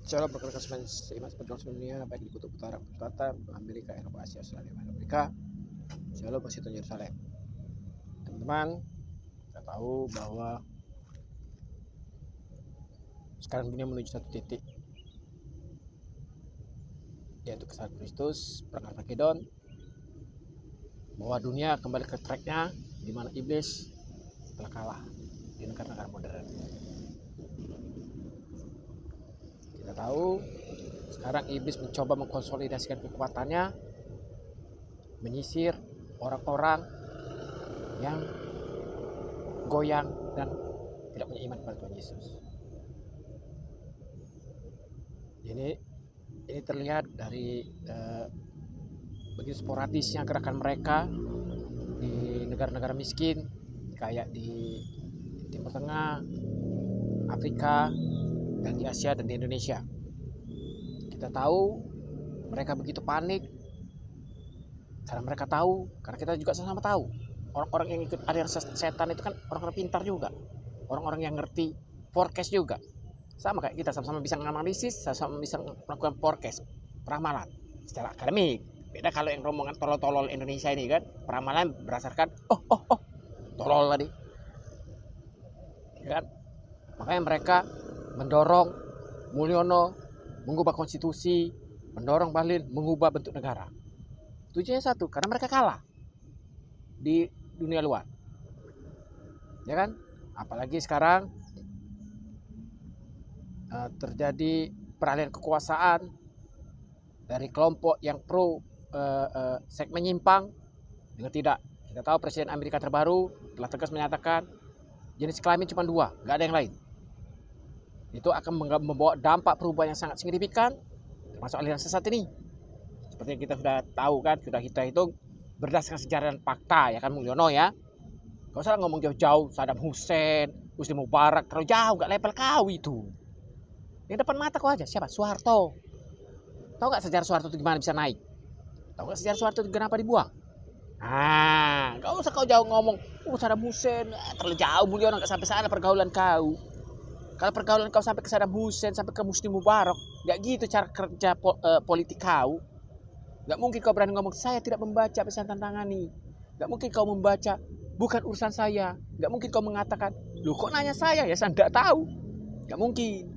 Seolah bergerak seiman seperti dunia baik di kutub utara, kutub selatan, Amerika, Eropa, Asia, Australia, dan Amerika. Selalu Washington, Yerusalem. Teman-teman, kita tahu bahwa sekarang dunia menuju satu titik, yaitu kesalahan Kristus, perang Armageddon, bahwa dunia kembali ke tracknya, di mana iblis telah kalah di negara-negara modern. Kita tahu sekarang iblis mencoba mengkonsolidasikan kekuatannya, menyisir orang-orang yang goyang dan tidak punya iman kepada Tuhan Yesus. Ini terlihat dari begitu sporadisnya gerakan mereka di negara-negara miskin, kayak di Timur Tengah, Afrika, dan di Asia dan di Indonesia. Kita tahu mereka begitu panik karena mereka tahu, karena kita juga sama-sama tahu, orang-orang yang ikut aliran setan itu kan orang-orang pintar juga, orang-orang yang ngerti forecast juga. Sama kayak kita, sama-sama bisa menganalisis, sama-sama bisa melakukan forecast, peramalan secara akademik. Beda kalau yang rombongan tolol-tolol Indonesia ini kan, peramalan berdasarkan tolol tadi, kan? Makanya mereka mendorong Mulyono mengubah konstitusi, mendorong Bahlil mengubah bentuk negara. Tujuannya satu, karena mereka kalah di dunia luar, ya kan? Apalagi sekarang terjadi peralihan kekuasaan dari kelompok yang pro seks menyimpang dengan tidak. Kita tahu Presiden Amerika terbaru telah tegas menyatakan jenis kelamin cuma 2, nggak ada yang lain. Itu akan membawa dampak perubahan yang sangat signifikan, termasuk aliran sesat ini. Seperti yang kita sudah tahu kan, sudah kita hitung berdasarkan sejarah dan fakta, ya kan Mulyono ya. Gak usah ngomong jauh-jauh, Saddam Hussein, Husni Mubarak, terlalu jauh, gak level kau itu. Yang depan mata kau aja, siapa? Soeharto. Tahu gak sejarah Soeharto itu gimana bisa naik? Tahu gak sejarah Soeharto itu kenapa dibuang? Nah, gak usah kau jauh ngomong, Saddam Hussein, terlalu jauh Mulyono, gak sampai sana pergaulan kau. Kalau pergaulan kau sampai ke Saddam Hussein, sampai ke Husni Mubarak, gak gitu cara kerja politik kau. Gak mungkin kau berani ngomong, saya tidak membaca pesan tantangani. Gak mungkin kau membaca, bukan urusan saya. Gak mungkin kau mengatakan, loh kok nanya saya, ya saya tidak tahu. Gak mungkin.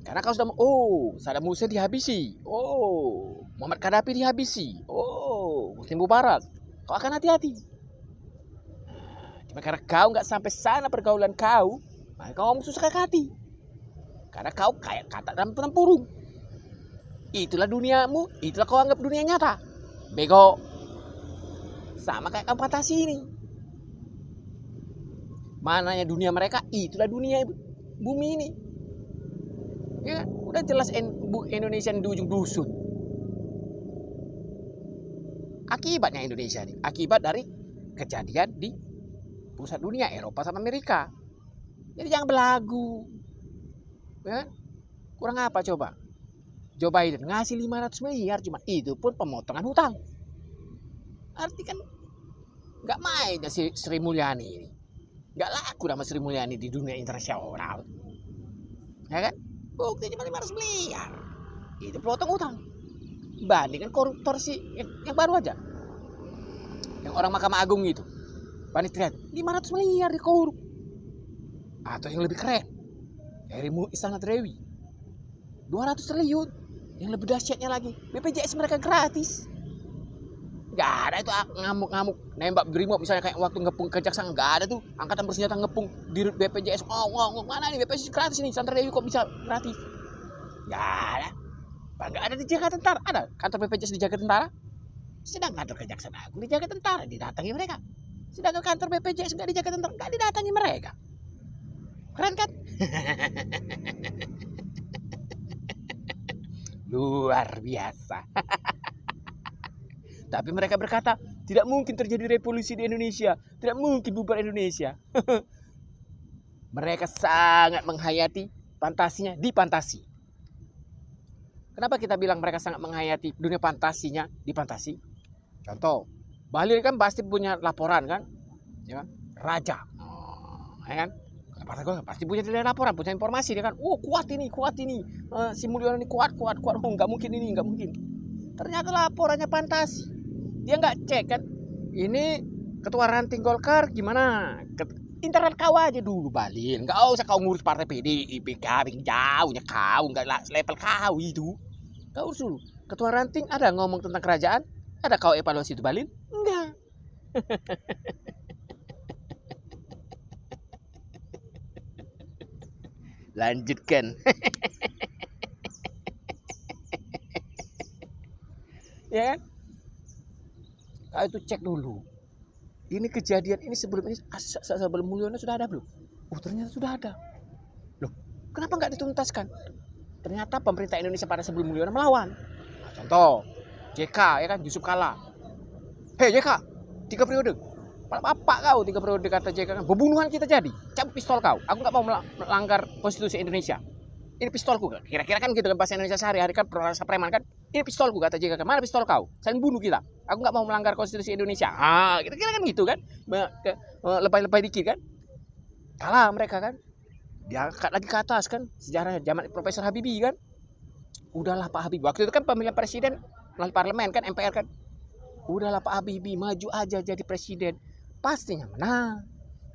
Karena kau sudah, Saddam Hussein dihabisi. Muhammad Gaddafi dihabisi. Husni Mubarak. Kau akan hati-hati. Cuma karena kau gak sampai sana pergaulan kau, maka kau ngomong susah hati. Karena kau kayak kata dalam tempurung. Itulah duniamu, itulah kau anggap dunia nyata. Bego. Sama kayak kamu fantasi ini. Mananya dunia mereka, itulah dunia bumi ini. Ya, udah jelas Indonesia di ujung dusun. Akibatnya Indonesia nih, akibat dari kejadian di pusat dunia, Eropa sama Amerika. Jadi jangan belagu. Ya, kurang apa coba? Joe Biden ngasih 500 miliar cuma itu pun pemotongan hutang. Arti kan gak main si Sri Mulyani ini. Gak laku sama Sri Mulyani di dunia internasional. Ya kan? Bukti cuma 500 miliar. Itu potong hutang. Bandingkan koruptor sih yang baru aja. Yang orang Mahkamah Agung itu. Panitia 500 miliar di korup. Atau yang lebih keren. Herimu Istana Trewi 200 triliun. Yang lebih dahsyatnya lagi, BPJS mereka gratis. Gak ada itu ngamuk-ngamuk nembak brimob misalnya kayak waktu ngepung kejaksaan. Gak ada tuh angkatan bersenjata ngepung di BPJS. Mana nih BPJS gratis nih, Sandra Dewi kok bisa gratis? Gak ada. Gak ada di Jakarta Tentara. Ada kantor BPJS di Jakarta Tentara. Sedang kantor kejaksaan agung di Jakarta Tentara didatangi mereka. Sedangkan kantor BPJS gak di Jakarta Tentara, gak didatangi mereka. Keren kan? Luar biasa. Tapi mereka berkata, tidak mungkin terjadi revolusi di Indonesia. Tidak mungkin bubar Indonesia. Mereka sangat menghayati fantasinya di fantasi. Kenapa kita bilang mereka sangat menghayati dunia fantasinya di fantasi? Contoh, Bahlil kan pasti punya laporan kan? Ya kan? Raja. Ya kan? Partai Golkar pasti punya laporan, punya informasi dia kan. Oh kuat ini, si Mulyono ini kuat. Oh nggak mungkin ini, nggak mungkin. Ternyata laporannya fantasi. Dia nggak cek kan. Ini ketua ranting Golkar gimana? Internal kau aja dulu Balil. Nggak usah kau ngurus partai PDIP, jauhnya kau, nggak level kau itu. Kau urus dulu. Ketua ranting ada ngomong tentang kerajaan? Ada kau evaluasi itu Balil? Enggak. Lanjutkan. Ya kan? Kau itu cek dulu. Ini kejadian ini sebelum Mulyono sudah ada belum? Oh ternyata sudah ada. Loh, kenapa nggak dituntaskan? Ternyata pemerintah Indonesia pada sebelum Mulyono melawan. Nah, contoh, JK ya kan, Yusuf Kala. Hei JK, 3 periode. Apa kau 3 periode kata JK kan? Pembunuhan kita jadi. Cabut pistol kau. Aku nggak mau melanggar konstitusi Indonesia. Ini pistolku. Kira-kira kan gitu kan bahasa Indonesia sehari-hari kan perasa preman kan. Ini pistolku kata JK kan. Mana pistol kau? Saling bunuh kita. Aku nggak mau melanggar konstitusi Indonesia. Kira-kira kan gitu kan. Lebay-lebay dikit kan. Kalah mereka kan. Diangkat lagi ke atas kan. Sejarah zaman Profesor Habibie kan. Udahlah Pak Habibie. Waktu itu kan pemilihan presiden melalui parlemen kan, MPR kan. Udahlah Pak Habibie, maju aja jadi presiden. Pastinya menang.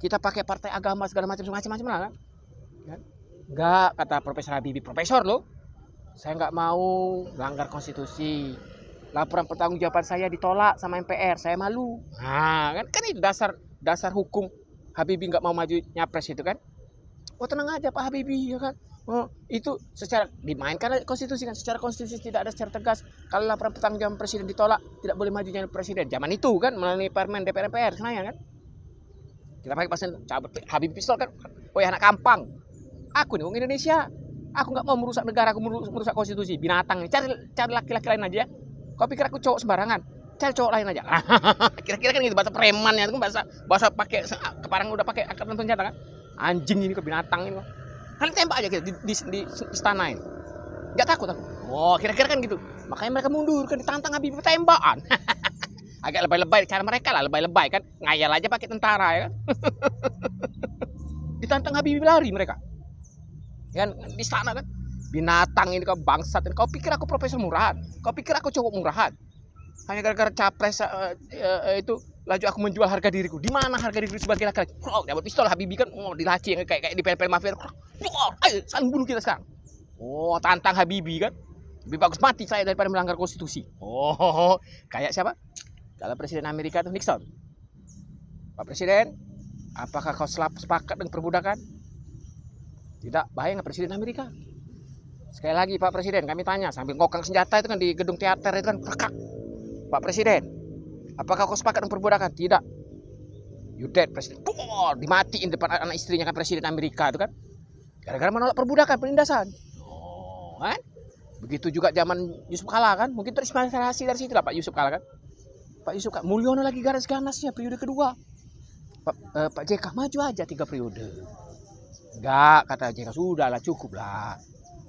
Kita pakai partai agama segala macam lah kan. Enggak, kata Profesor Habibie, profesor loh. Saya nggak mau melanggar konstitusi. Laporan pertanggungjawaban saya ditolak sama MPR, saya malu. Nah, kan itu dasar hukum Habibie nggak mau maju nyapres itu kan. Oh tenang aja Pak Habibie ya kan. Oh, itu secara dimainkan konstitusi kan, secara konstitusi tidak ada secara tegas kalau laporan pertanggungjawaban presiden ditolak tidak boleh maju jadi presiden. Zaman itu kan melalui Permen DPR MPR Senayan kan. Kita pakai pasal cabut Habibie pistol kan. Oh ya anak kampang. Aku nih orang Indonesia. Aku nggak mau merusak negara, aku merusak konstitusi. Binatang nih. Cari laki-laki lain aja. Kau pikir aku cowok sembarangan? Cari cowok lain aja. Kira-kira kan gitu bahasa premannya itu bahasa pakai keparang udah pakai angkatan senjata kan. Anjing ini ke binatang ini. Kalian tembak aja kita di istana ini. Nggak takut aku. Oh kira-kira kan gitu. Makanya mereka mundur kan ditantang Habibie tembakan. Agak lebay-lebay cara mereka lah, lebay-lebay kan. Ngayal aja pakai tentara ya kan. Ditantang Habibie lari mereka. Kan di sana kan binatang ini kau bangsat. Kau pikir aku profesor murahan? Kau pikir aku cowok murahan? Hanya gara-gara capres itu laju aku menjual harga diriku. Di mana harga diriku sebagai laki-laki? Dapat pistol Habibie kan dilaci kayak di film mafia. Ayo saling bunuh kita sekarang. Oh tantang Habibie kan. Lebih bagus mati saya daripada melanggar konstitusi. Oh kayak siapa? Kalau Presiden Amerika itu Nixon. Pak Presiden, apakah kau sepakat dengan perbudakan? Tidak, bahaya nggak Presiden Amerika? Sekali lagi Pak Presiden, kami tanya sambil ngokang senjata itu kan di gedung teater itu kan rekak. Pak Presiden, apakah kau sepakat dengan perbudakan? Tidak. You dead Presiden. Dimatiin depan anak istrinya kan Presiden Amerika itu kan. Gara-gara menolak perbudakan penindasan. Oh, kan? Begitu juga zaman Yusuf Kala kan. Mungkin terinspirasi dari situ lah Pak Yusuf Kala kan. Pak Yusuf Kala, Mulyono lagi ganas-ganasnya periode kedua. Pak JK maju aja 3 periode. Enggak, kata JK, sudahlah cukup lah.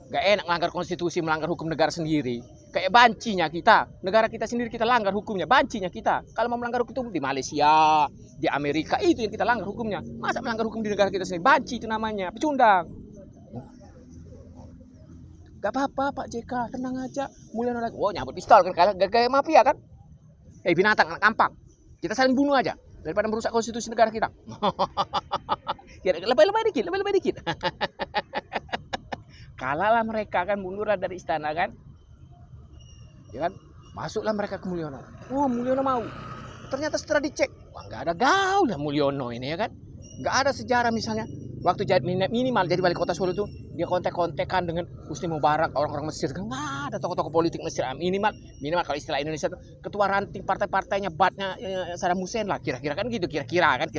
Enggak enak melanggar konstitusi, melanggar hukum negara sendiri. Kayak bancinya kita, negara kita sendiri kita langgar hukumnya, bancinya kita. Kalau mau melanggar hukum di Malaysia, di Amerika, itu yang kita langgar hukumnya. Masa melanggar hukum di negara kita sendiri? Banci itu namanya, pecundang. Gak apa-apa Pak JK, tenang aja. Mulyono lagi, nyambut pistol kan, kayak mafia kan. Binatang, anak kampang. Kita saling bunuh aja, daripada merusak konstitusi negara kita. Lebay-lebay dikit. Kalahlah mereka kan, mundurlah dari istana kan. Ya kan? Masuklah mereka ke Mulyono. Mulyono mau. Ternyata setelah dicek, nggak ada gaul lah Mulyono ini ya kan. Nggak ada sejarah misalnya. Waktu jadi minimal jadi wali kota Solo itu dia kontek-kontekan dengan Husni Mubarak, orang-orang Mesir kan nggak ada tokoh-tokoh politik Mesir. Minimal kalau istilah Indonesia itu ketua ranting partai-partainya batnya Saddam Hussein lah kira-kira kan gitu kira-kira kan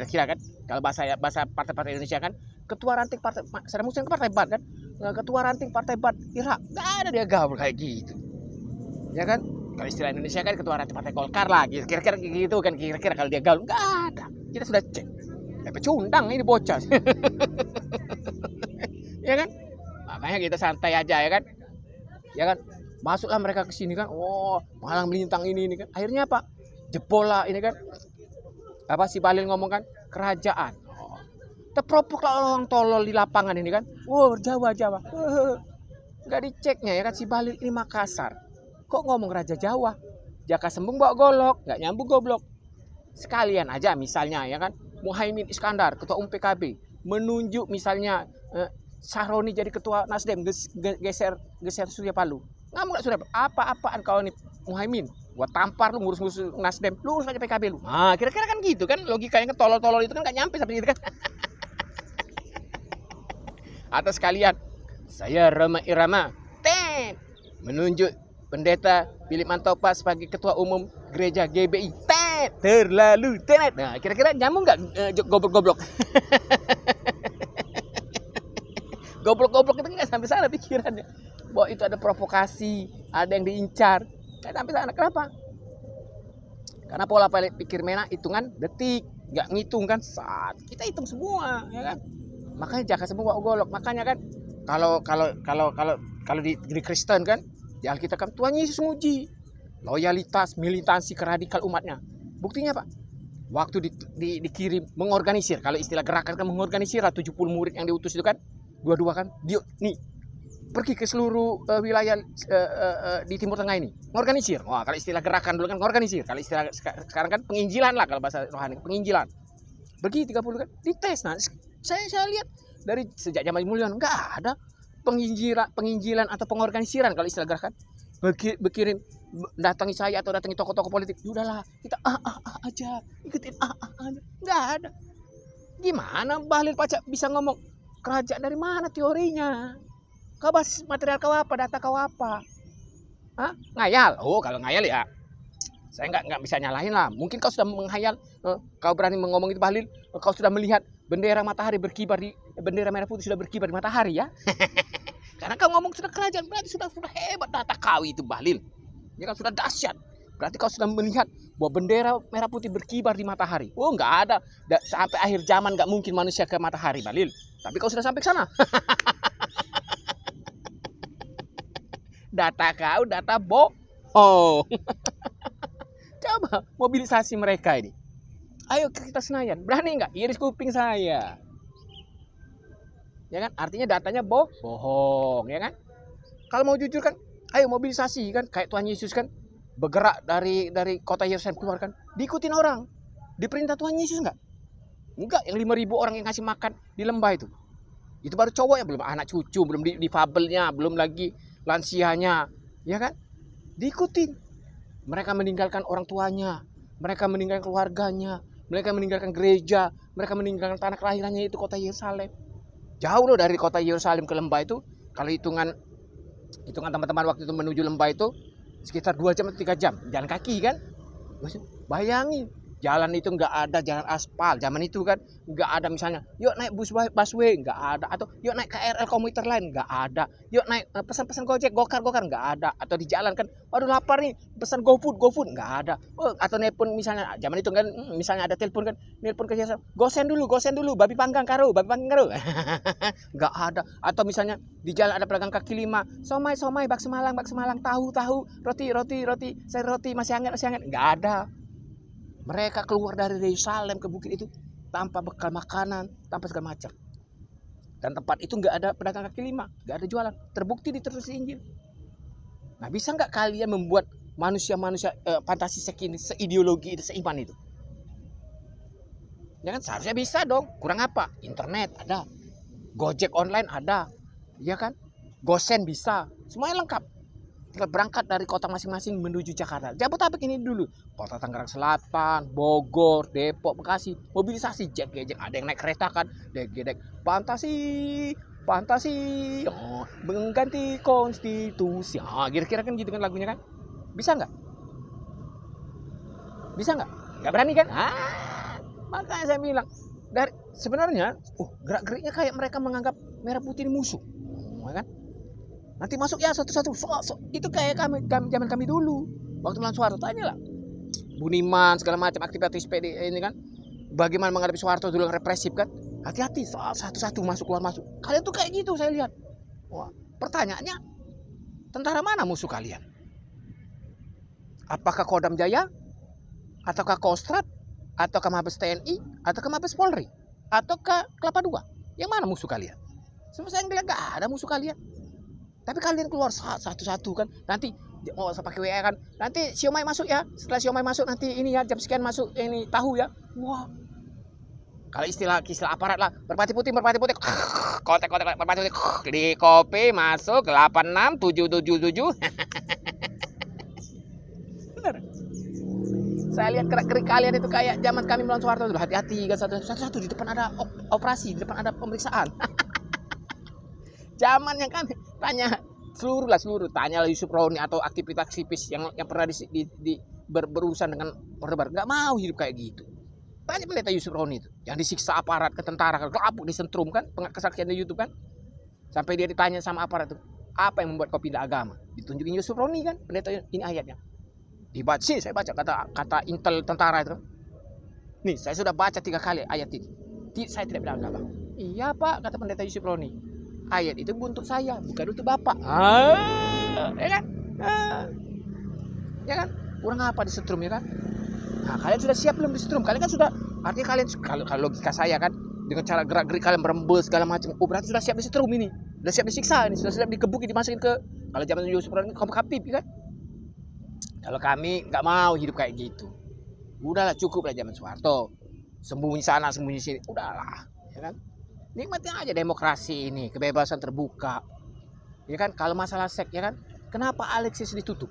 kalau bahasa partai-partai Indonesia kan ketua ranting partai Saddam Hussein ke partai bat kan ketua ranting partai bat Irak nggak ada dia gaul kayak gitu ya kan. Kalau istilah Indonesia kan ketua ranting partai Golkar lah kira-kira gitu kan kira-kira kalau dia gaul nggak ada. Kita sudah cek. Pecundang ini bocah. Ya kan? Makanya kita santai aja ya kan? Ya kan? Masuklah mereka ke sini kan. Malang melintang ini kan. Akhirnya apa? Jebol lah ini kan. Apa si Balil ngomong kan? Kerajaan. Kita propok lah orang tolol di lapangan ini kan. Wow, Jawa. Nggak diceknya ya kan, si Bahlil ini Makassar. Kok ngomong Raja Jawa? Jaka Sembung bawa golok, nggak nyambung goblok. Sekalian aja misalnya ya kan, Muhaimin Iskandar, Ketua Umum PKB, menunjuk misalnya Sahroni jadi Ketua Nasdem, geser Surya Paloh. Nggak Surya Paloh, apa-apaan kau nih Muhaimin? Gua tampar lu ngurus Nasdem, lu urus aja PKB lu. Nah, kira-kira kan gitu kan, logikanya kan tolol-tolol itu kan nggak nyampe sampai gitu kan. Atau sekalian, saya Roma Irama, menunjuk Pendeta Philip Mantopa sebagai Ketua Umum Gereja GBI. Terlalu tenet. Nah, kira-kira nyambung nggak goblok-goblok? Goblok-goblok itu nggak sampai sana pikirannya. Bahwa itu ada provokasi, ada yang diincar. Nggak sampai sana. Kenapa? Karena pola pikir Mena hitungan detik, nggak ngitung kan saat. Kita hitung semua, ya kan? Makanya Jaka Sembung bawa golok. Makanya kan kalau di Kristen kan, di Alkitab kan Tuhan Yesus nguji loyalitas, militansi keradikal umatnya. Buktinya Pak, waktu dikirim mengorganisir, kalau istilah gerakan kan mengorganisir 70 murid yang diutus itu kan, dua-dua kan, dia nih pergi ke seluruh wilayah di Timur Tengah ini, mengorganisir. Wah, kalau istilah gerakan dulu kan mengorganisir, kalau istilah sekarang kan penginjilan lah kalau bahasa rohani, penginjilan. Pergi 30 kan, dites. Nah, saya lihat dari sejak zaman Mulia enggak ada penginjilan atau pengorganisiran kalau istilah gerakan. Berkirim datangi saya atau datangi tokoh-tokoh politik, udahlah kita aja ikutin aja, nggak ada. Gimana Bahlil Pacak bisa ngomong kerajaan dari mana teorinya? Kau basis material kau apa, data kau apa? Hah? Ngayal? Oh, kalau ngayal ya saya nggak bisa nyalahin lah. Mungkin kau sudah menghayal, kau berani ngomong itu Bahlil, kau sudah melihat bendera matahari berkibar di bendera merah putih sudah berkibar di matahari ya. Karena kau ngomong sudah kerajaan, berarti sudah hebat data kau itu Bahlil. Ya kan sudah dahsyat. Berarti kau sudah melihat bahwa bendera merah putih berkibar di matahari. Oh, nggak ada. Sampai akhir zaman nggak mungkin manusia ke matahari Bahlil. Tapi kau sudah sampai ke sana. Data kau data bohong. Coba mobilisasi mereka ini. Ayo kita Senayan, berani nggak iris kuping saya? Ya kan, artinya datanya bohong, ya kan? Kalau mau jujur kan, ayo mobilisasi kan, kayak Tuhan Yesus kan bergerak dari kota Yerusalem keluar kan, diikutin orang, diperintah Tuhan Yesus nggak? Enggak, yang 5.000 orang yang ngasih makan di lembah itu baru cowok yang belum anak cucu, belum difabelnya, belum lagi lansianya, ya kan? Diikutin. Mereka meninggalkan orang tuanya, mereka meninggalkan keluarganya, mereka meninggalkan gereja, mereka meninggalkan tanah kelahirannya itu kota Yerusalem. Jauh loh dari kota Yerusalem ke lembah itu. Kalau hitungan teman-teman waktu itu menuju lembah itu sekitar 2 jam atau 3 jam jalan kaki kan. Bayangin, jalan itu nggak ada jalan aspal zaman itu kan, nggak ada misalnya yuk naik busway nggak ada, atau yuk naik KRL komuter lain nggak ada, yuk naik pesan-pesan gojek gokar nggak ada, atau di jalan kan waduh lapar nih pesan GoFood nggak ada. Atau nelpon misalnya zaman itu kan, misalnya ada telepon kan, nelpon ke siapa, gosen dulu babi panggang karo nggak ada. Atau misalnya di jalan ada pedagang kaki lima, somai bak semalang tahu roti sayur roti masih hangat nggak ada. Mereka keluar dari Yerusalem ke bukit itu tanpa bekal makanan, tanpa segala macam. Dan tempat itu nggak ada pedagang kaki lima, nggak ada jualan. Terbukti di terus Injil. Nah, bisa nggak kalian membuat manusia fantasi seideologi itu, seiman itu? Ya kan seharusnya bisa dong. Kurang apa? Internet ada, Gojek online ada, ya kan? Gosen bisa, semuanya lengkap. Tinggal berangkat dari kota masing-masing menuju Jakarta. Jabodetabek ini dulu, kota Tangerang Selatan, Bogor, Depok, Bekasi, mobilisasi jek-jek, ada yang naik kereta kan, dek fantasi, mengganti konstitusi. Kira-kira kan gitu kan lagunya kan? Bisa nggak? Nggak berani kan? Makanya saya bilang, dari sebenarnya, gerak-geriknya kayak mereka menganggap merah putih ini musuh, kan? Nanti masuk ya satu-satu. Itu kayak zaman kami dulu. Waktu melawan Soeharto, tanyalah Buniman segala macam aktivitas PD ini kan. Bagaimana menghadapi Soeharto dulu yang represif kan. Hati-hati satu-satu masuk keluar masuk. Kalian tuh kayak gitu saya lihat. Wah, pertanyaannya, tentara mana musuh kalian? Apakah Kodam Jaya? Ataukah Kostrad? Ataukah Mabes TNI? Ataukah Mabes Polri? atau ke Kelapa Dua? Yang mana musuh kalian? Sebenarnya saya bilang nggak ada musuh kalian. Tapi kalian keluar satu-satu kan. Nanti mau usah pakai WA kan. Nanti siomay masuk ya. Setelah siomay masuk nanti ini ya jam sekian masuk ini tahu ya. Wah. Kalau istilah aparat lah, merpati putih, kotek merpati putih, di kopi masuk 86777. Bener. Saya lihat gerak-gerik kalian itu kayak zaman kami melawan Soeharto dulu. Hati-hati kan satu di depan ada operasi, di depan ada pemeriksaan. Zaman yang kami tanya seluruh tanya Yusuf Roni atau aktivis yang pernah berurusan dengan Orde Baru, nggak mau hidup kayak gitu. Banyak pendeta Yusuf Roni itu yang disiksa aparat ke tentara, kelapuk disentrum kan, kesaksian di YouTube kan, sampai dia ditanya sama aparat itu, apa yang membuat kau pindah agama? Ditunjukin Yusuf Roni kan, pendeta ini ayatnya. Dibaca sih, saya baca kata intel tentara itu. Nih, saya sudah baca 3 kali ayat ini. Saya tidak bilang agama. Iya Pak, kata pendeta Yusuf Roni. Ayat itu untuk saya, bukan untuk Bapak. Ya kan? Ya kan? Kurang apa disetrum ya kan? Nah, kalian sudah siap belum disetrum? Kalian kan sudah, artinya kalian kalau logika saya kan, dengan cara gerak-gerik kalian berembus segala macam, oh berarti sudah siap disetrum ini, sudah siap disiksa ini, sudah siap dikebuki, dimasukin ke, kalau zaman Yusuf Roni kamu kapip kan? Kalau kami nggak mau hidup kayak gitu. Udahlah, cukup lah zaman Soeharto. Sembunyi sana, sembunyi sini, udahlah, ya kan? Nikmatin aja demokrasi ini, kebebasan terbuka. Ya kan, kalau masalah seks ya kan, kenapa Alexis ditutup?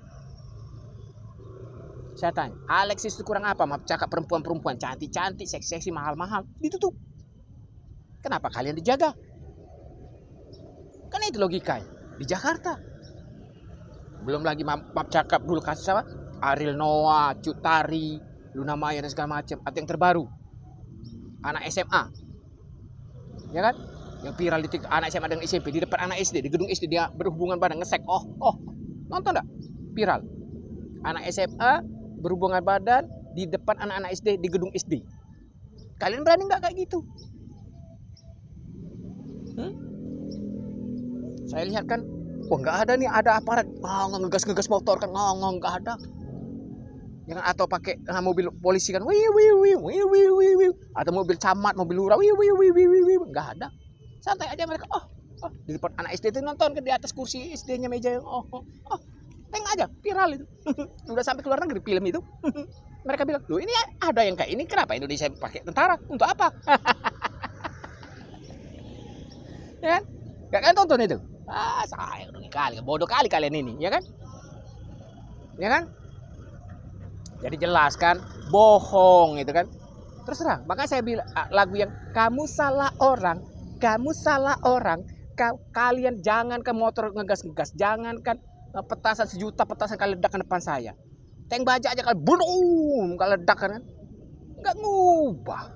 Saya tanya, Alexis itu kurang apa? Maaf cakap perempuan-perempuan cantik-cantik, seksi-seksi, mahal-mahal, ditutup. Kenapa kalian dijaga? Kan itu logikanya. Di Jakarta. Belum lagi maaf cakap dulu kasus apa? Ariel Noah, Cut Tari, Luna Maya dan segala macam. Atau yang terbaru, anak SMA. Ya kan? Yang viral di TikTok, anak SMA dengan SMP di depan anak SD, di gedung SD dia berhubungan badan ngesek. Oh, nonton enggak? Viral. Anak SMA berhubungan badan di depan anak-anak SD di gedung SD. Kalian berani nggak kayak gitu? Saya lihat kan, nggak ada nih, ada aparat ngegas motor kan, nggak ada. Ya kan, atau pakai mobil polisi kan, atau mobil camat, mobil lurah, nggak ada. Santai aja mereka. Di depan anak SD itu nonton kan, di atas kursi SD-nya meja yang tengok aja, viral itu. Udah sampai keluar negeri film itu. Mereka bilang, loh ini ada yang kayak ini, kenapa Indonesia pakai tentara? Untuk apa? Ya kan? Gak kan tonton itu? Saya rugi kali, bodoh kali kalian ini, ya kan? Ya kan? Jadi jelas kan, bohong itu kan. Terus terang, makanya saya bilang lagu yang kamu salah orang, kalian jangankan motor ngegas, jangankan petasan sejuta petasan kalian ledakan depan saya. Tank baja aja kalian boom, kalian ledakan kan. Enggak ngubah.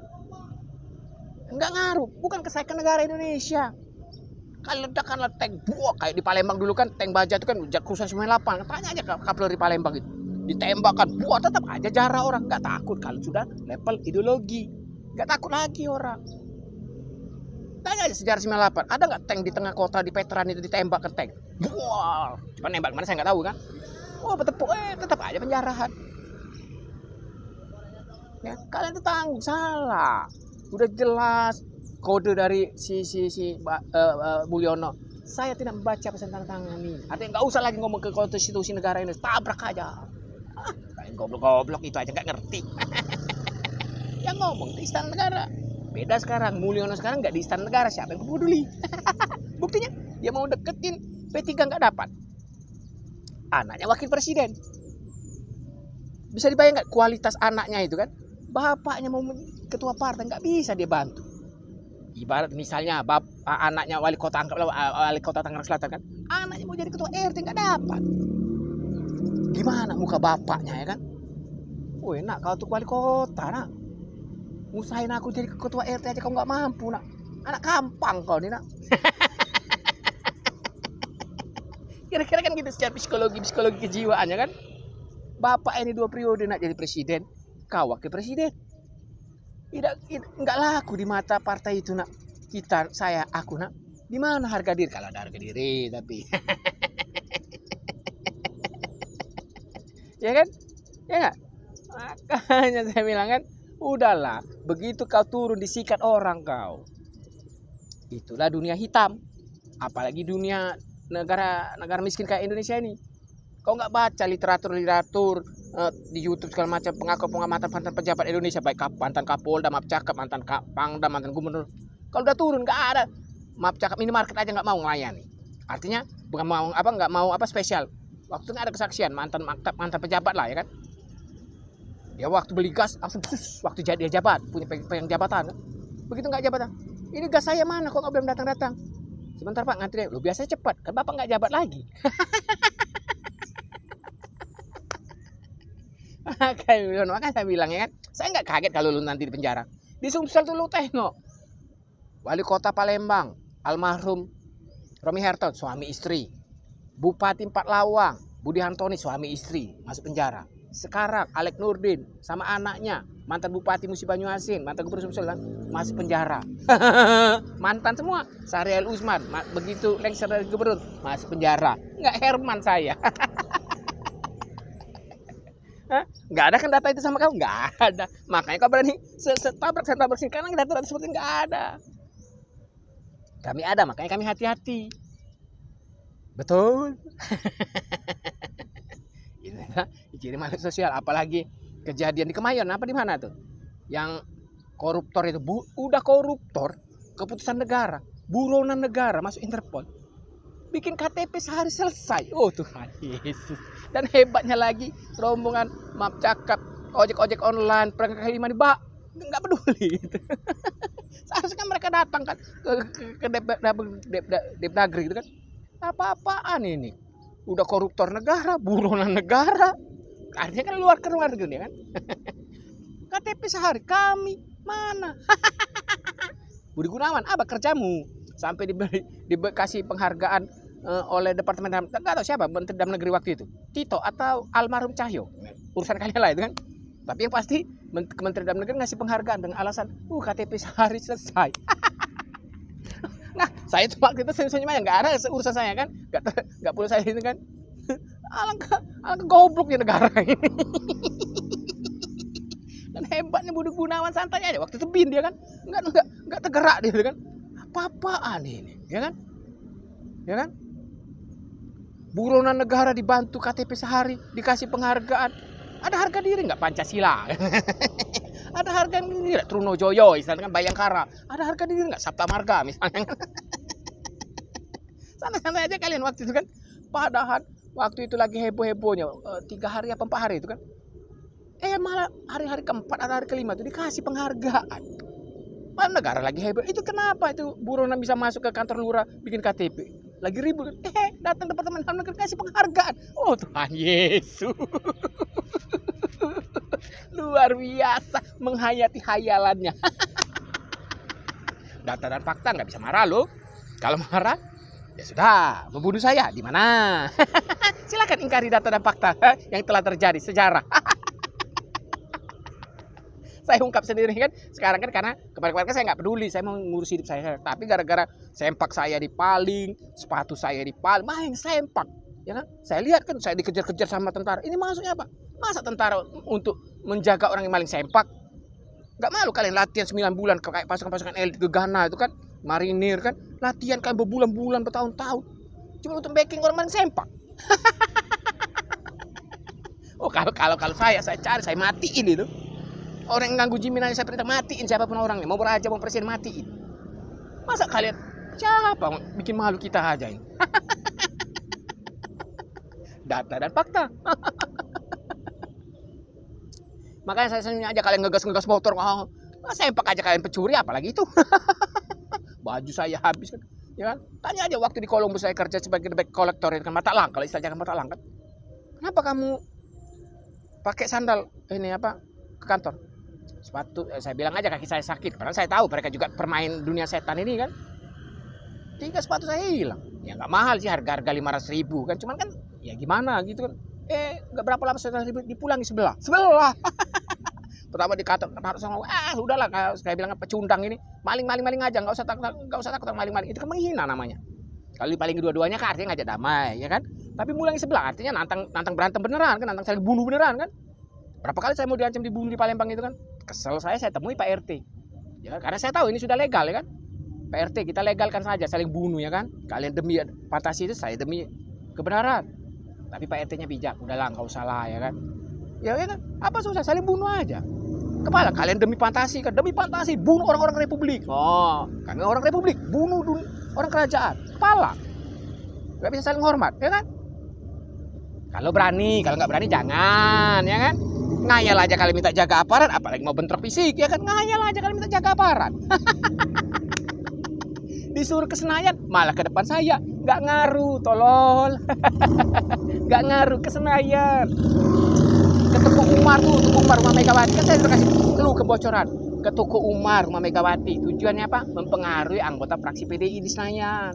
Enggak ngaruh, bukan kesaikan negara Indonesia. Kalian ledakanlah tank buah kayak di Palembang dulu kan, tank baja itu kan Krusen 98. Tanya aja kapolri Palembang itu. Ditembakkan buah tetap aja jarah orang, enggak takut kalau sudah level ideologi. Enggak takut lagi orang. Tanya aja sejarah 98, ada nggak tank di tengah kota di Veteran itu ditembak ke tank? Wah, cuma nembak mana saya nggak tahu kan? Wah, bertepuk, tetap aja penjarahan. Ya, kalian itu tanggung salah. Udah jelas kode dari si Mulyono. Saya tidak membaca pesan tanda tangan ini. Artinya nggak usah lagi ngomong ke konstitusi negara ini, tabrak aja. Kalian goblok itu aja nggak ngerti. Yang ngomong di istana negara. Beda sekarang, Mulyono sekarang nggak di istana negara, siapa yang peduli? Buktinya dia mau deketin P3 nggak dapat. Anaknya wakil presiden. Bisa dibayangkan kualitas anaknya itu kan? Bapaknya mau ketua partai nggak bisa dia bantu. Ibarat misalnya anaknya wali kota Tangerang Selatan kan? Anaknya mau jadi ketua RT nggak dapat. Gimana muka bapaknya ya kan? Enak kau tuh wali kota nak. Usahain aku jadi ketua RT aja kau nggak mampu nak. Anak kampang kau nih nak. Kira-kira kan gitu secara psikologi kejiwaannya kan. Bapak ini 2 periode nak jadi presiden, kau wakil presiden. Nggak laku di mata partai itu nak. Aku nak. Di mana harga diri? Kalau ada harga diri tapi. Ya kan? Ya nggak? Makanya saya bilang kan, Udahlah, begitu kau turun disikat orang kau. Itulah dunia hitam. Apalagi dunia negara miskin kayak Indonesia ini. Kau nggak baca literatur di YouTube segala macam pengakuan mantan pejabat Indonesia, baik mantan Kapolda, maaf cakap, mantan Pangdam, mantan Gubernur. Kalau udah turun nggak ada, maaf cakap, minimarket aja nggak mau melayani. Artinya bukan nggak mau spesial. Waktu itu ada kesaksian mantan pejabat lah ya kan. Dia waktu beli gas langsung waktu dia jabat, punya pegang jabatan kan. Begitu nggak jabatan, ini gas saya mana kok nggak belum datang. Sebentar Pak, ngantri. Lu biasa cepat, kan Bapak nggak jabat lagi. Makanya saya bilang ya kan, saya nggak kaget kalau lu nanti di penjara. Di Sumsel tuh lu tengok, Wali Kota Palembang almarhum Romi Herton, suami istri. Bupati Empat Lawang Budi Hantoni, suami istri, masuk penjara. Sekarang Alek Nurdin sama anaknya, mantan Bupati Musi Banyuasin, mantan Gubernur Sumsel kan, masuk penjara. Mantan semua. Syahrial Usman begitu lengser dari gubernur masuk penjara. Nggak Herman saya. Nggak ada kan data itu sama kamu? Nggak ada. Makanya kau berani setabrak sini karena data seperti nggak ada. Kami ada, makanya kami hati-hati. Betul. Inilah ciri makhluk sosial. Apalagi kejadian di Kemayon apa di mana tuh? Yang koruptor itu udah koruptor, keputusan negara, buronan negara masuk Interpol. Bikin KTP sehari selesai. Oh Tuhan Yesus. Dan hebatnya lagi rombongan maaf cakap ojek online perangkat kaki lima di bak nggak peduli. Seharusnya kan mereka datang kan ke Depdagri gitu kan. Apa-apaan ini? Udah koruptor negara, buronan negara. Artinya kan keluar negeri kan. KTP sehari kami mana? Budi Gunawan, apa kerjamu? Sampai dikasih penghargaan oleh Departemen Dalam, nggak tahu siapa Menteri Dalam Negeri waktu itu, Tito atau almarhum Cahyo, urusan kalian lah itu kan. Tapi yang pasti Kementerian Dalam Negeri ngasih penghargaan dengan alasan KTP sehari selesai. Nah saya itu waktu itu senyum-senyum aja, nggak ada urusan saya kan, nggak perlu saya itu kan. Alangkah gobloknya negara ini. Dan hebatnya Budi Gunawan, santai aja waktu itu bin dia kan, nggak tergerak dia kan. Apa-apaan ini, ya kan? Buronan negara dibantu KTP sehari, dikasih penghargaan. Ada harga diri nggak Pancasila? Ada harga diri nggak Trunojoyo, misalnya kan Bayangkara? Ada harga diri nggak Sabta Marga misalnya? Santai-santai aja kalian waktu itu kan. Padahal waktu itu lagi heboh-hebohnya 3 hari apa 4 hari itu kan. Malah hari-hari keempat atau hari kelima itu dikasih penghargaan. Mana negara lagi heboh. Itu kenapa itu buronan bisa masuk ke kantor lurah bikin KTP? Lagi ribut. Datang Departemen Dalam Negeri kasih penghargaan. Oh Tuhan Yesus. Luar biasa menghayati hayalannya. Data dan fakta nggak bisa marah loh. Kalau marah ya sudah, membunuh saya di mana? Silakan ingkari data dan fakta yang telah terjadi sejarah. Saya ungkap sendiri kan. Sekarang kan karena kemarin saya nggak peduli, saya mau ngurus hidup saya. Tapi gara-gara sempak saya dipaling, sepatu saya dipaling, main sempak, ya kan? Saya lihat kan saya dikejar-kejar sama tentara. Ini maksudnya apa? Masa tentara untuk menjaga orang yang maling sempak? Nggak malu kalian latihan 9 bulan kayak pasukan-pasukan elit ke Ghana itu kan, marinir kan, latihan kan berbulan-bulan, bertahun-tahun, cuma untuk backing orang maling sempak. Oh kalau saya cari, saya matiin itu. Orang yang ganggu Jimin aja saya perintah matiin, siapapun orangnya, mau beraja mau presiden matiin. Masa kalian siapa bikin malu kita aja ini? Data dan fakta. Makanya saya senyum aja kalian ngegas motor. Sempak aja kalian pencuri, apalagi itu. Baju saya habis kan. Ya kan? Tanya aja waktu di Columbus saya kerja sebagai debt collector kan, Matalang, kalau istilahnya kan Matalang kan. Kenapa kamu pakai sandal ke kantor? Sepatu, saya bilang aja kaki saya sakit, karena saya tahu mereka juga permain dunia setan ini kan. 3 sepatu saya hilang. Ya nggak mahal sih, harga 500.000 kan, cuman kan ya gimana gitu kan. Nggak berapa lama 100.000 dipulangi sebelah. Pertama dikata harus udahlah, saya bilang pecundang ini, maling aja, nggak usah takut maling. Itu kan menghina namanya. Kalau dipaling kedua-duanya kan artinya ngajak damai, ya kan. Tapi mulangi sebelah artinya nantang berantem beneran kan, nantang saling bunuh beneran kan. Berapa kali saya mau diancam dibunuh di Palembang itu kan. kesel saya temui Pak RT. Ya, karena saya tahu ini sudah legal ya kan. Pak RT, kita legalkan saja saling bunuh ya kan. Kalian demi fantasi itu, saya demi kebenaran. Tapi Pak RT-nya bijak, udahlah enggak usah lah ya kan. Ya kan, apa susah, saling bunuh aja. Kepala kalian demi fantasi kan, demi fantasi bunuh orang-orang republik. Oh, kami orang republik, bunuh orang kerajaan. Kepala. Gak bisa saling hormat, ya kan? Kalau berani, kalau nggak berani jangan, ya kan? Ngayal aja kalian minta jaga aparat, apalagi mau bentrok fisik, ya kan? Ngayal aja kalian minta jaga aparat. Disuruh ke Senayan, malah ke depan saya. Nggak ngaruh, tolol. Nggak ngaruh ke Senayan. Ke Tuku Umar tuh, Tuku Umar rumah Megawati. Kan saya sudah kasih clue kebocoran. Ke Tuku Umar rumah Megawati. Tujuannya apa? Mempengaruhi anggota fraksi PDI di Senayan.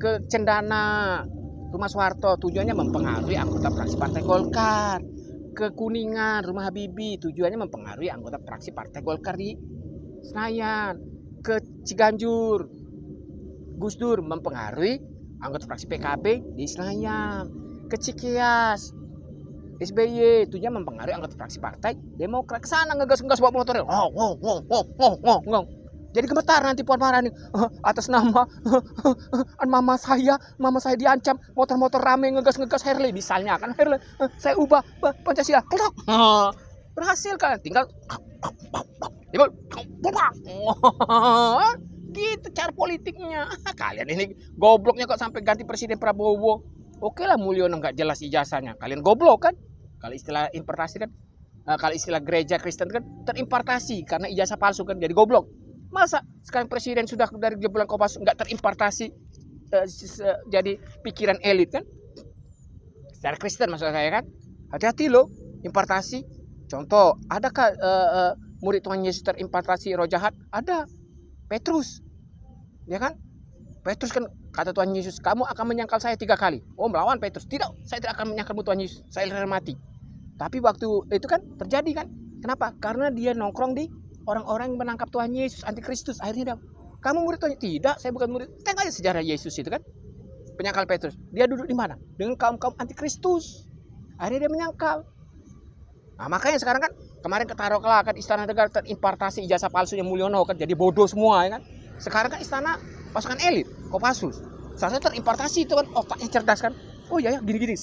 Ke Cendana rumah Soeharto, tujuannya mempengaruhi anggota fraksi Partai Golkar. Ke Kuningan rumah Habibie, tujuannya mempengaruhi anggota fraksi Partai Golkar di Senayan. Ke Ciganjur Gus Dur mempengaruhi anggota fraksi PKB di Senayan. Ke Cikeas SBY, tujuannya mempengaruhi anggota fraksi Partai Demokrat. Ke sana ngegas-ngegas bawa motornya. Jadi gemetar nanti Puan Maharani atas nama mama saya diancam, motor-motor rame ngegas Harley misalnya kan, Harley saya ubah Pancasila. Berhasil kan, tinggal gitu cara politiknya. Kalian ini gobloknya kok sampai ganti Presiden Prabowo. Oke lah Mulyono nggak jelas ijazahnya, kalian goblok kan. Kalau istilah importasi kan, kalau istilah gereja Kristen kan terimportasi karena ijazah palsu kan, jadi goblok. Masa sekarang presiden sudah dari jebolan Kopassus nggak terimportasi jadi pikiran elit kan? Secara Kristen maksud saya kan, hati-hati loh importasi. Contoh, adakah murid Tuhan Yesus terimportasi roh jahat? Ada, Petrus, ya kan? Petrus kan kata Tuhan Yesus, kamu akan menyangkal saya 3 kali. Oh, melawan Petrus, tidak, saya tidak akan menyangkalmu Tuhan Yesus, saya rela mati. Tapi waktu itu kan terjadi kan? Kenapa? Karena dia nongkrong di orang-orang yang menangkap Tuhan Yesus, antikristus. Akhirnya dia, kamu murid Tuhan? Tidak, saya bukan murid. Tengok aja sejarah Yesus itu kan. Penyangkal Petrus. Dia duduk di mana? Dengan kaum-kaum antikristus. Akhirnya dia menyangkal. Nah, makanya sekarang kan, kemarin ketaruh kan Istana Negara terimportasi ijazah palsunya Mulyono kan. Jadi bodoh semua ya kan. Sekarang kan istana pasukan elit, Kopassus. Salah satu terimportasi itu kan, otaknya cerdas kan. Oh iya ya, gini-gini.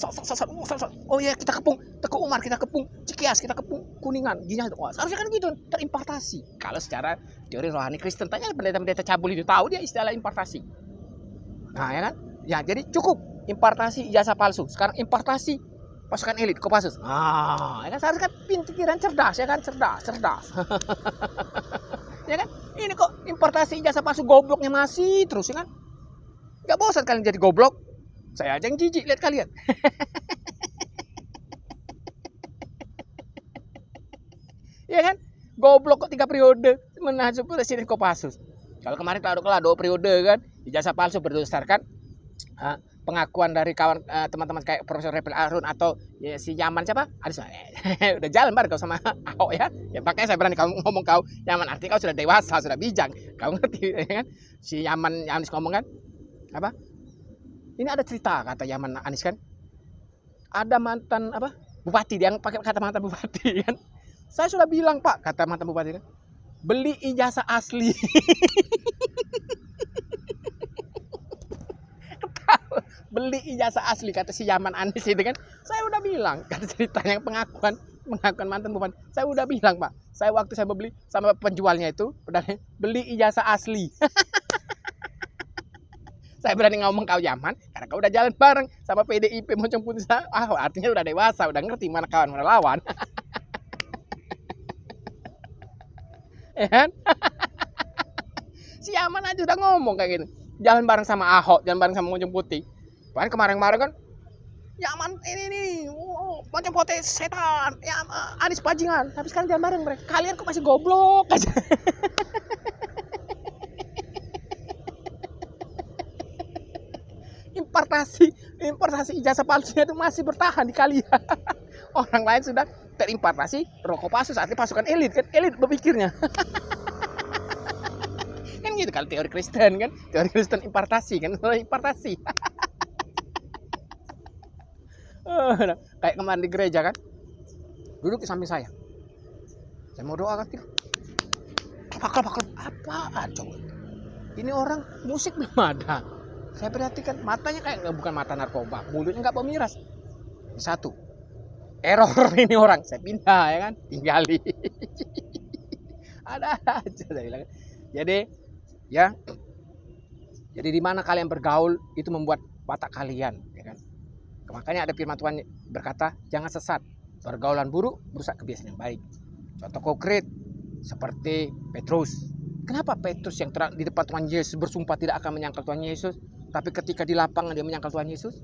Oh iya, kita kepung Teguh Umar, kita kepung Cikeas, kita kepung Kuningan. Gini aja. Wah, seharusnya kan gitu, terimportasi. Kalau secara teori rohani Kristen, tanya pendeta-pendeta cabul itu tahu dia istilah importasi. Nah, ya kan? Ya, jadi cukup importasi ijazah palsu. Sekarang importasi pasukan elit, Kopassus. Ah, ya kan seharusnya kan pikiran cerdas ya kan, cerdas. Ya kan? Ini kok importasi ijazah palsu gobloknya masih terus ya kan? Gak bosan kalian jadi goblok? Saya aja yang jijik lihat kalian. Ya kan? Goblok kok 3 periode menasuk Presiden Kopassus. Kalau kemarin kelar 2 periode kan, ijazah palsu berdasarkan pengakuan dari kawan teman-teman kayak Profesor Repel Arun atau ya, si Yaman siapa? Udah jalan bareng kau sama Ahok ya. Ya makanya saya berani kau ngomong kau Yaman, artinya kau sudah dewasa, sudah bijak. Kau ngerti ya kan? Si Yaman Anies ngomong kan? Apa? Ini ada cerita kata Yaman Anies kan. Ada mantan apa? Bupati, dia pakai kata mantan bupati kan. Saya sudah bilang Pak, kata mantan bupati kan. Beli ijazah asli. Beli ijazah asli kata si Yaman Anies itu kan. Saya udah bilang, kata ceritanya pengakuan mantan bupati. Saya udah bilang Pak, saya waktu saya beli sama penjualnya itu udah beli ijazah asli. Saya berani ngomong kau Yaman karena kau udah jalan bareng sama PDIP Moncong Putih. Artinya udah dewasa, udah ngerti mana kawan mana lawan. Ya kan? Si Yaman aja udah ngomong kayak gitu. Jalan bareng sama Ahok, jalan bareng sama Moncong Putih. Bahkan kemarin-kemarin kan Yaman ini Moncong Putih setan, ya Anies bajingan. Tapi sekarang jalan bareng mereka. Kalian kok masih goblok aja. Importasi ijazah palsunya itu masih bertahan di kalian. Orang lain sudah terimportasi Kopassus, artinya pasukan elit kan, elit berpikirnya. Kan gitu kalau teori Kristen kan, teori Kristen importasi kan, importasi. Kayak kemarin di gereja kan, duduk di samping saya mau doa kan, Pakel-pakel apaan coba? Ini orang musik belum ada. Saya perhatikan matanya kayak bukan mata narkoba, mulutnya nggak bau miras. Satu, error ini orang. Saya pindah ya kan, tinggali. Ada aja saya bilang. Jadi ya, jadi di mana kalian bergaul itu membuat watak kalian, ya kan? Makanya ada firman Tuhan berkata, jangan sesat, pergaulan buruk merusak kebiasaan yang baik. Contoh konkret seperti Petrus. Kenapa Petrus yang di depan Tuhan Yesus bersumpah tidak akan menyangkal Tuhan Yesus, tapi ketika di lapangan dia menyangkal Tuhan Yesus?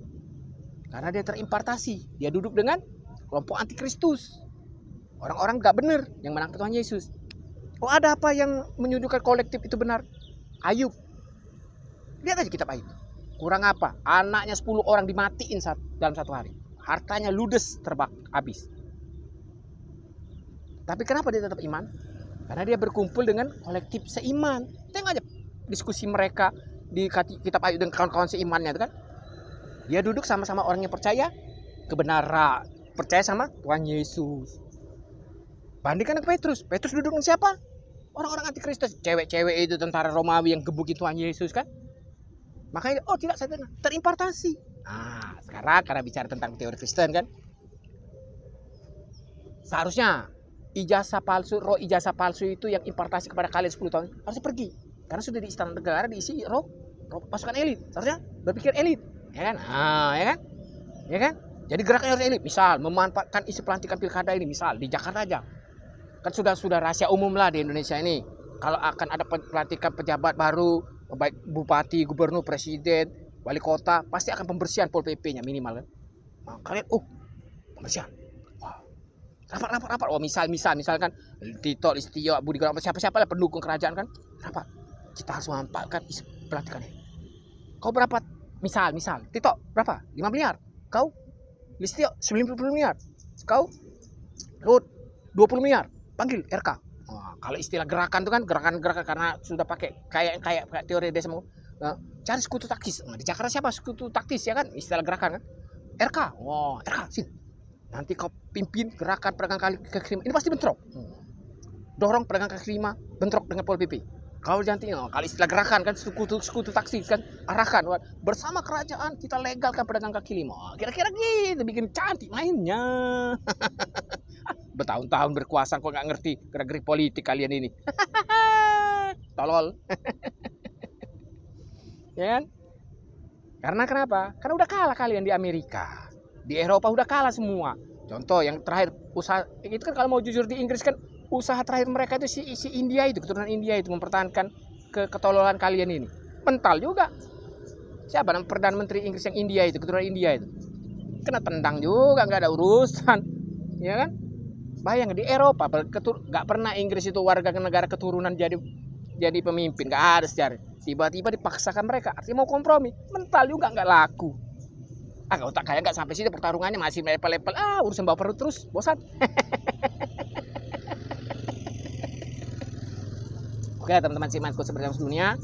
Karena dia terimpartasi. Dia duduk dengan kelompok antikristus. Orang-orang gak benar yang menangkal Tuhan Yesus. Oh, ada apa yang menyudutkan kolektif itu benar? Ayub. Lihat aja kitab Ayub. Kurang apa? Anaknya 10 orang dimatiin dalam satu hari. Hartanya ludes habis. Tapi kenapa dia tetap iman? Karena dia berkumpul dengan kolektif seiman. Tengok aja diskusi mereka di kitab Ayub dengan kawan-kawan seimannya itu kan. Dia duduk sama-sama orang yang percaya kebenaran, percaya sama Tuhan Yesus. Bandingkan dengan Petrus. Petrus duduk dengan siapa? Orang-orang antikristus. Cewek-cewek itu tentara Romawi yang gebukin Tuhan Yesus kan. Makanya, oh tidak, saya terimpartasi. Nah, sekarang karena bicara tentang teori Kristen kan. Seharusnya roh ijazah palsu itu yang impartasi kepada kalian 10 tahun harus pergi. Karena sudah di istana negara diisi roh pasukan elit. Seharusnya berpikir elit. Ya kan? Ya kan? Ya kan? Jadi gerakannya harus elit. Misal memanfaatkan isu pelantikan pilkada ini, misal di Jakarta aja. Kan sudah rahasia umum lah di Indonesia ini. Kalau akan ada pelantikan pejabat baru, baik bupati, gubernur, presiden, wali kota, pasti akan pembersihan Pol PP-nya minimal kan. Nah, kalian, pembersihan. Rapat. Oh, misalkan Tito, Listio, Budi Gunawan, siapa-siapa lah pendukung kerajaan kan. Rapat. Kita harus memanfaatkan isu pelantikan ini. Kau berapa? Misal, Tito berapa? 5 miliar. Kau Listio 90 miliar. Kau Lut 20 miliar. Panggil RK. Nah, kalau istilah gerakan itu kan gerakan karena sudah pakai kayak teori desa mau cari sekutu taktis. Nah, di Jakarta siapa sekutu taktis ya kan? Istilah gerakan kan. RK. Wah, RK sini. Nanti kau pimpin gerakan pedagang kaki lima. Ini pasti bentrok. Dorong pedagang kaki lima bentrok dengan Pol PP. Kau nanti kalau istilah gerakan kan sekutu taktis kan, arahkan bersama kerajaan kita legalkan pedagang kaki lima. Kira-kira gitu bikin cantik mainnya. Bertahun-tahun berkuasa kok nggak ngerti gerak-gerik politik kalian ini. Tolol. Ya kan? Karena kenapa? Karena udah kalah kalian di Amerika. Di Eropa udah kalah semua. Contoh yang terakhir usaha itu kan kalau mau jujur di Inggris kan usaha terakhir mereka itu si India itu, keturunan India itu mempertahankan ketololan kalian ini. Mental juga. Siapa nama Perdana Menteri Inggris yang India itu, keturunan India itu? Kena tendang juga, nggak ada urusan. Ya kan? Bayang di Eropa nggak pernah Inggris itu warga negara keturunan jadi pemimpin, nggak ada sejarah. Tiba-tiba dipaksakan mereka, artinya mau kompromi. Mental juga nggak laku. Kalau tak kayak nggak sampai sini pertarungannya masih level-level. Urusan bawa perut terus, bosan. Oke teman-teman simanku, seperti yang sebelumnya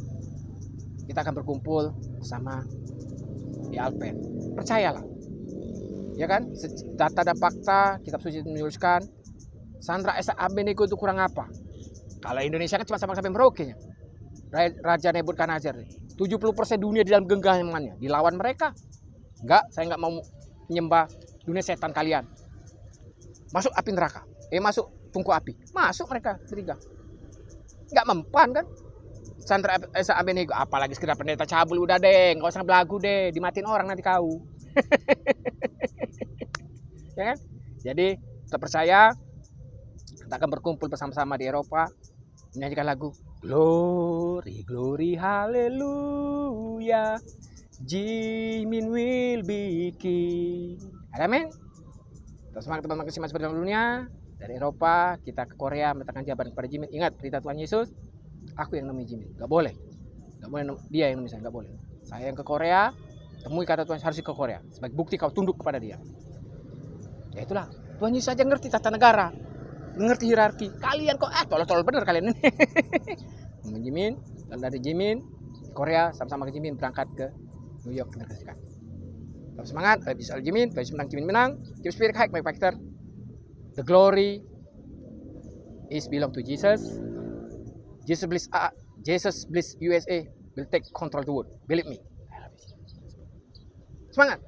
kita akan berkumpul bersama di Alpen. Percayalah, ya kan? Data dan fakta kitab suci menuliskan Sandra Esa Abednego itu kurang apa? Kalau Indonesia kan cuma sampai Merauke-nya. Raja Nebukadnezar 70% dunia di dalam genggamannya dilawan mereka. Enggak, saya enggak mau menyembah dunia setan kalian. Masuk api neraka. Masuk tungku api. Masuk mereka bertiga. Enggak mempan kan? Sandra Esa Abednego, apalagi sekedar pendeta cabul udah deh, enggak usah belagu deh, dimatiin orang nanti kau. Ya kan? Jadi, kita percaya kita akan berkumpul bersama-sama di Eropa menyanyikan lagu Glory, Glory, Hallelujah. Jimin will be king. Amin. Terus semangat teman-teman kesiman seperti dunia. Dari Eropa kita ke Korea menetapkan jabatan kepada Jimin. Ingat perintah Tuhan Yesus. Aku yang namanya Jimin. Gak boleh dia yang namanya saya. Gak boleh. Saya yang ke Korea. Temui kata Tuhan harus ke Korea. Sebagai bukti kau tunduk kepada dia. Ya itulah. Tuhan Yesus saja ngerti tata negara. Ngerti hierarki. Kalian kok tolol-tolol bener kalian ini. Jimin. Dan dari Jimin Korea sama-sama ke Jimin berangkat ke New York, Amerika Serikat. Tetap semangat, habis Jimin menang. Keep spirit high, my factor. The glory is belong to Jesus. Jesus bless USA will take control the world. Believe me. Semangat.